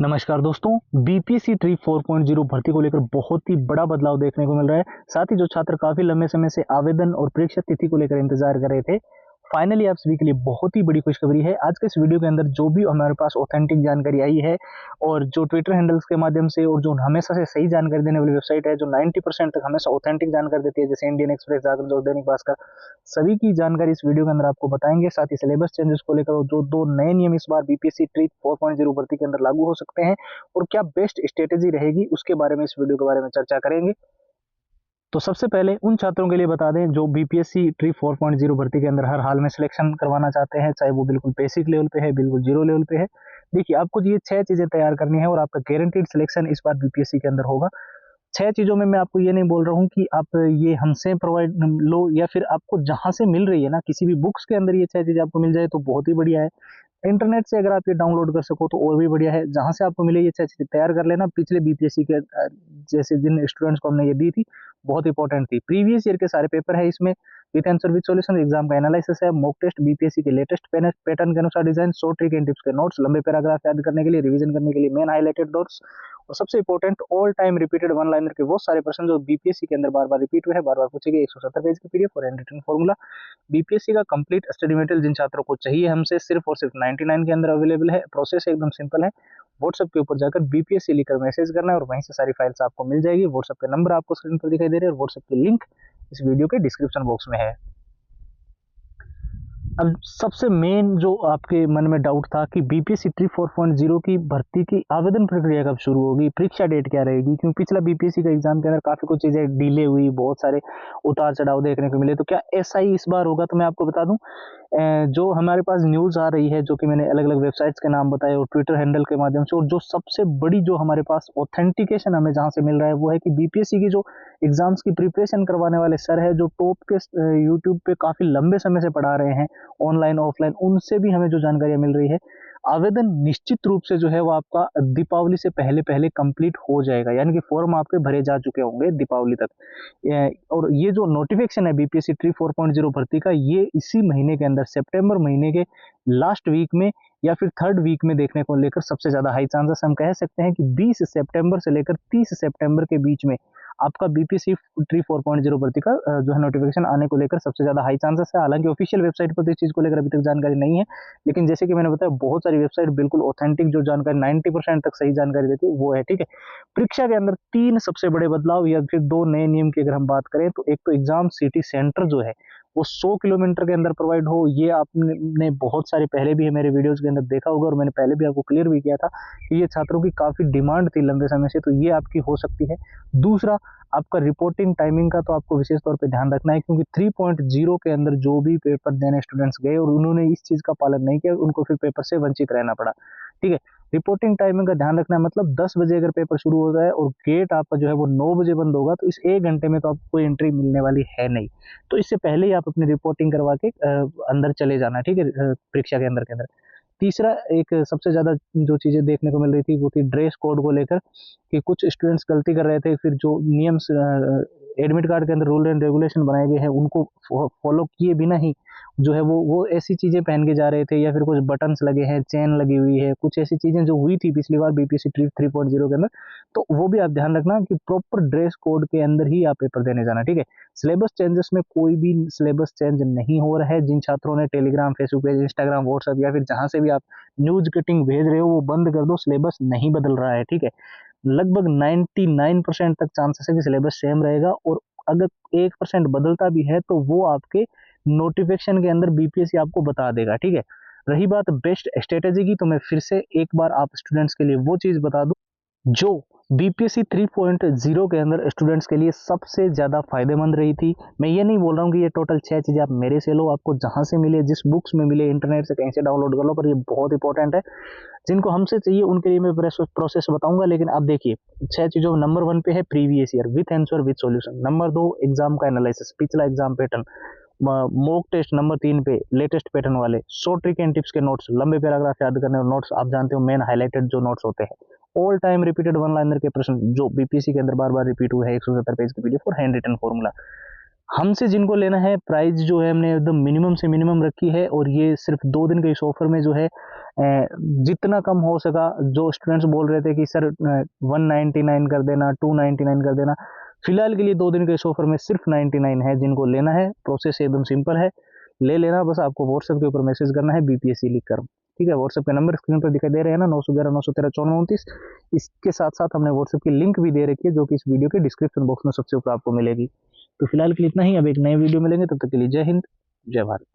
नमस्कार दोस्तों। BPSC tree 4.0 भर्ती को लेकर बहुत ही बड़ा बदलाव देखने को मिल रहा है। साथ ही जो छात्र काफी लंबे समय से आवेदन और परीक्षा तिथि को लेकर इंतजार कर रहे थे, फाइनली आप सभी के लिए बहुत ही बड़ी खुशखबरी है। आज के इस वीडियो के अंदर जो भी हमारे पास ऑथेंटिक जानकारी आई है और जो ट्विटर हैंडल्स के माध्यम से और जो हमेशा से सही जानकारी देने वाली वेबसाइट है, जो 90% तक हमेशा ऑथेंटिक जानकारी देती है, जैसे इंडियन एक्सप्रेस, जागरण, जो दैनिक भास्कर, सभी की जानकारी इस वीडियो के अंदर आपको बताएंगे। साथ ही सिलेबस चेंजेस को लेकर जो दो नए नियम इस बार बीपीएससी ट्री 4.0 भर्ती के अंदर लागू हो सकते हैं और क्या बेस्ट स्ट्रेटेजी रहेगी, उसके बारे में इस वीडियो के बारे में चर्चा करेंगे। तो सबसे पहले उन छात्रों के लिए बता दें जो बीपीएससी ट्री 4.0 भर्ती के अंदर हर हाल में सिलेक्शन करवाना चाहते हैं, चाहे वो बिल्कुल बेसिक लेवल पे है, बिल्कुल जीरो लेवल पे है। देखिए, आपको ये 6 चीजें तैयार करनी है और आपका गारंटीड सिलेक्शन इस बार बीपीएससी के अंदर होगा। 6 चीज़ों में मैं आपको ये नहीं बोल रहा हूँ कि आप ये हमसे प्रोवाइड लो या फिर आपको जहाँ से मिल रही है ना, किसी भी बुक्स के अंदर ये 6 चीज़ें आपको मिल जाए तो बहुत ही बढ़िया है। इंटरनेट से अगर आप ये डाउनलोड कर सको तो और भी बढ़िया है। जहाँ से आपको मिले ये 6 चीज़ें तैयार कर लेना। पिछले बीपीएससी के जैसे जिन स्टूडेंट्स को हमने ये दी थी, बहुत इंपॉर्टेंट थी। प्रीवियस ईयर के सारे पेपर है इसमें, with answer with solution, exam का एनालिसिस है, मॉक टेस्ट, बीपीएससी के लेटेस्ट पैटर्न के अनुसार design, short trick and tips के नोट्स, लंबे पैराग्राफ याद करने के लिए, रिवीजन करने के लिए मेन हाईलाइटेड नोट्स, और सबसे important all time repeated one liner के वो सारे प्रश्न जो बीपीएससी के अंदर बार बार रिपीट हुए हैं, बार बार पूछे गए, 170 पेज की पीडीएफ और हैंड रिटन फॉर्मूला। बीपीएससी का कंप्लीट स्टडी मटेरियल जिन छात्रों को चाहिए हमसे सिर्फ और सिर्फ 99 के अंदर अवेलेबल है। प्रोसेस एकदम सिंपल है। व्हाट्सएप के ऊपर जाकर बीपीएससी लिखकर मैसेज करना है और वहीं से सारी फाइल्स आपको मिल जाएगी। व्हाट्सएप के नंबर आपको स्क्रीन पर दिखाई दे रहे हैं और व्हाट्सएप के लिंक इस वीडियो के डिस्क्रिप्शन बॉक्स में है। अब सबसे मेन जो आपके मन में डाउट था कि बीपीएससी ट्री 4.0 की भर्ती की आवेदन प्रक्रिया कब शुरू होगी, परीक्षा डेट क्या रहेगी, क्योंकि पिछला बीपीएससी का एग्जाम के अंदर काफी कुछ चीजें डिले हुई, बहुत सारे उतार चढ़ाव देखने को मिले। तो क्या ऐसा ही इस बार होगा? तो मैं आपको बता दूं, जो हमारे पास न्यूज आ रही है, जो कि मैंने अलग अलग वेबसाइट्स के नाम बताए और ट्विटर हैंडल के माध्यम से, और जो सबसे बड़ी जो हमारे पास ऑथेंटिकेशन हमें जहां से मिल रहा है वो है कि बीपीएससी की जो एग्जाम्स की प्रिपरेशन करवाने वाले सर है, जो टॉप के यूट्यूब पे काफी लंबे समय से पढ़ा रहे हैं ऑनलाइन ऑफलाइन, उनसे भी हमें जो जानकारियां मिल रही है, आवेदन निश्चित रूप से जो है वो आपका दीपावली से पहले पहले कंप्लीट हो जाएगा। यानी कि फॉर्म आपके भरे जा चुके होंगे दीपावली तक। और ये जो नोटिफिकेशन है बीपीएससी ट्री 4.0 भर्ती का, ये इसी महीने के अंदर सितंबर महीने के लास्ट वीक में या फिर थर्ड वीक में देखने को लेकर सबसे ज्यादा हाई चांसेस। हम कह सकते हैं कि 20 सितंबर से लेकर 30 सितंबर के बीच में आपका बीपीएससी ट्री 4.0 भर्ती का जो है नोटिफिकेशन आने को लेकर सबसे ज्यादा हाई चांसेस है। हालांकि ऑफिशियल वेबसाइट पर तो इस चीज को लेकर अभी तक जानकारी नहीं है, लेकिन जैसे कि मैंने बताया, बहुत सारी वेबसाइट बिल्कुल ऑथेंटिक जो जानकारी 90% तक सही जानकारी देती है वो है। ठीक है। परीक्षा के अंदर 3 सबसे बड़े बदलाव या फिर 2 नए नियम की अगर हम बात करें तो एक तो एग्जाम सिटी सेंटर जो है वो 100 किलोमीटर के अंदर प्रोवाइड हो। ये आपने बहुत सारे पहले भी मेरे वीडियोस के अंदर देखा होगा और मैंने पहले भी आपको क्लियर भी किया था कि ये छात्रों की काफी डिमांड थी लंबे समय से, तो ये आपकी हो सकती है। दूसरा, आपका रिपोर्टिंग टाइमिंग का तो आपको विशेष तौर पे ध्यान रखना है, क्योंकि 3.0 के अंदर जो भी पेपर देने स्टूडेंट्स गए और उन्होंने इस चीज का पालन नहीं किया, उनको फिर पेपर से वंचित रहना पड़ा। ठीक है। रिपोर्टिंग टाइमिंग का ध्यान रखना है, मतलब 10 बजे अगर पेपर शुरू हो जाए और गेट आपका जो है वो 9 बजे बंद होगा, तो इस 1 घंटे में तो आपको कोई एंट्री मिलने वाली है नहीं। तो इससे पहले ही आप अपनी रिपोर्टिंग करवा के अंदर चले जाना। ठीक है। परीक्षा के अंदर तीसरा, एक सबसे ज्यादा जो चीजें देखने को मिल रही थी वो थी ड्रेस कोड को लेकर, कि कुछ स्टूडेंट्स गलती कर रहे थे, फिर जो नियम एडमिट कार्ड के अंदर रूल एंड रेगुलेशन बनाए गए हैं उनको फॉलो किए बिना ही जो है वो ऐसी चीजें पहन के जा रहे थे, या फिर कुछ बटन्स लगे हैं, चेन लगी हुई है, कुछ ऐसी चीजें जो हुई थी पिछली बार बीपीएससी 3.0 के अंदर। तो वो भी आप ध्यान रखना कि प्रॉपर ड्रेस कोड के अंदर ही आप पेपर देने जाना। ठीक है। सिलेबस चेंजेस में कोई भी सिलेबस चेंज नहीं हो रहा है। जिन छात्रों ने Telegram, Facebook page, Instagram, WhatsApp या फिर जहां से भी आप न्यूज कटिंग भेज रहे हो वो बंद कर दो। सिलेबस नहीं बदल रहा है। ठीक है। लगभग 99% तक चांसेस है कि सिलेबस सेम रहेगा, और अगर 1% बदलता भी है तो वो आपके नोटिफिकेशन के अंदर बीपीएससी आपको बता देगा। ठीक है। रही बात बेस्ट स्ट्रेटेजी की, तो मैं फिर से एक बार आप स्टूडेंट्स के लिए वो चीज बता दूं जो बीपीएससी 3.0 के अंदर स्टूडेंट्स के लिए सबसे ज्यादा फायदेमंद रही थी। मैं ये नहीं बोल रहा हूँ कि ये टोटल 6 चीजें आप मेरे से लो, आपको जहां से मिले, जिस बुक्स में मिले, इंटरनेट से कहीं से डाउनलोड कर लो, पर ये बहुत इंपॉर्टेंट है। जिनको हमसे चाहिए उनके लिए मैं प्रोसेस बताऊंगा, लेकिन आप देखिए 6 चीजों, नंबर 1 पे है previous year with answer with solution, number 2 exam का एनालिसिस, पिछला exam pattern, mock test, number 3 पे लेटेस्ट पैटर्न वाले, शॉर्ट ट्रिक एंड टिप्स के नोट्स, लंबे पैराग्राफ याद करने और नोट्स, आप जानते हो मेन हाईलाइटेड जो नोट्स होते हैं, all time repeated one liner के प्रश्न जो बीपीएससी के अंदर बार बार रिपीट हुए हैं, 170 पेज की पीडीएफ और हैंड रिटन फॉर्मूला। हमसे जिनको लेना है, प्राइस जो है हमने एकदम मिनिमम से मिनिमम रखी है, और ये सिर्फ 2 दिन के इस ऑफर में जो है जितना कम हो सका, जो स्टूडेंट्स बोल रहे थे कि सर 199 कर देना, 299 कर देना, फिलहाल के लिए 2 दिन के इस ऑफर में सिर्फ 99 है। जिनको लेना है, प्रोसेस एकदम सिंपल है, ले लेना। बस आपको व्हाट्सएप के ऊपर मैसेज करना है बीपीएससी लिख कर, ठीक है। व्हाट्सएप का नंबर स्क्रीन पर दिखाई दे रहे हैं ना, 911 913 1429। इसके साथ साथ हमने व्हाट्सएप की लिंक भी दे रखी है, जो कि इस वीडियो के डिस्क्रिप्शन बॉक्स में सबसे ऊपर आपको मिलेगी। तो फिलहाल के लिए इतना ही, अब एक नए वीडियो मिलेंगे, तब तक के लिए जय हिंद, जय भारत।